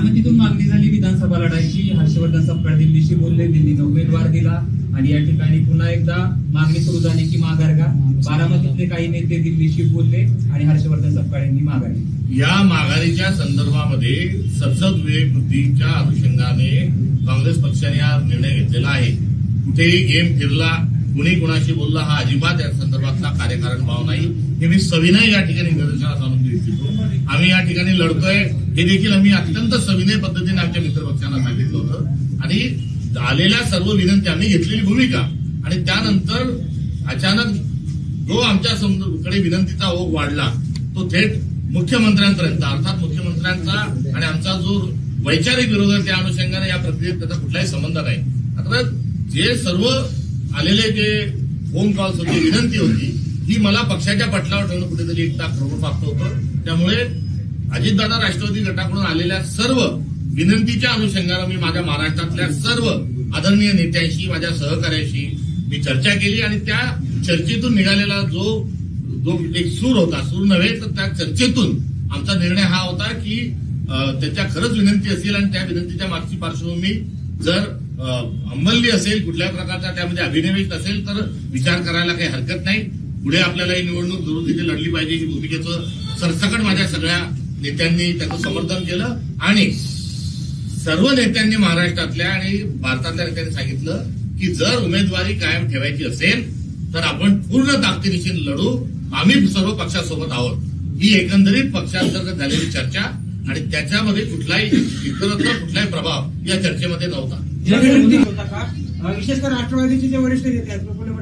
बारामतीतून मागणी झाली विधानसभा लढायची. हर्षवर्धन सपकाळ दिल्लीशी बोलले, दिल्लीने उमेदवार दिला आणि या ठिकाणी पुन्हा एकदा मागणी सुरू झाली की माघार घ्या. बारामतीतले काही नेते दिल्लीशी बोलले आणि हर्षवर्धन सपकाळ यांनी माघार घेतली. या माघारीच्या संदर्भामध्ये संसद विवेकबुद्धीच्या अनुषंगाने काँग्रेस पक्षाने हा निर्णय घेतलेला आहे. कुठेही गेम फिरला, कुणी कुणाशी बोलला, हा अजिबात या संदर्भातला कार्यकारण भाव नाही. हे मी सविनय या ठिकाणी निदर्शनास आणून देऊ इच्छितो. आम्ही या ठिकाणी लढतोय हे देखील आम्ही अत्यंत सविनय पद्धतीने आमच्या मित्रपक्षांना सांगितलं होतं आणि आलेल्या सर्व विनंती आम्ही घेतलेली भूमिका आणि त्यानंतर अचानक जो आमच्याकडे विनंतीचा ओघ वाढला तो थेट मुख्यमंत्र्यांपर्यंत, अर्थात मुख्यमंत्र्यांचा आणि आमचा जो वैचारिक विरोध आहे त्या अनुषंगाने या प्रक्रियेत त्याचा कुठलाही संबंध नाही. आता जे सर्व आलेले जे फोन कॉल्स होते, विनंती होती, ही मला पक्षाच्या पटलावर ठेवणं कुठेतरी एकदा खरोखर प्राप्त होतं. त्यामुळे अजितदादा राष्ट्रवादी गटाकडून आलेल्या सर्व विनंतीच्या अनुषंगाने मी माझ्या महाराष्ट्रातल्या सर्व आदरणीय नेत्यांशी, माझ्या सहकार्याशी मी चर्चा केली आणि त्या चर्चेतून निघालेला जो एक सूर होता, सूर नव्हे तर त्या चर्चेतून आमचा निर्णय हा होता की त्याच्या खरंच विनंती असेल आणि त्या विनंतीच्या मागची पार्श्वभूमी जर अंमली असेल, कुठल्या प्रकारचा त्यामध्ये अभिनिवेश असेल तर विचार करायला काही हरकत नाही. पुढे आपल्याला ही निवडणूक जरुरीने लढली पाहिजे ही भूमिकेचं सरसकट माझ्या सगळ्या नेत्यांनी त्याचं समर्थन केलं आणि सर्व नेत्यांनी महाराष्ट्रातल्या आणि भारतातल्या नेत्यांनी सांगितलं की जर उमेदवारी कायम ठेवायची असेल तर आपण पूर्ण ताकदीनिशी लढू, आम्ही सर्व पक्षासोबत आहोत. ही एकंदरीत पक्षांतर्गत झालेली चर्चा आणि त्याच्यामध्ये कुठलाही इतरत्र कुठलाही प्रभाव या चर्चेमध्ये नव्हता. विशेषतः राष्ट्रवादीचे जे वरिष्ठ नेते आहेत प्रफुल्ल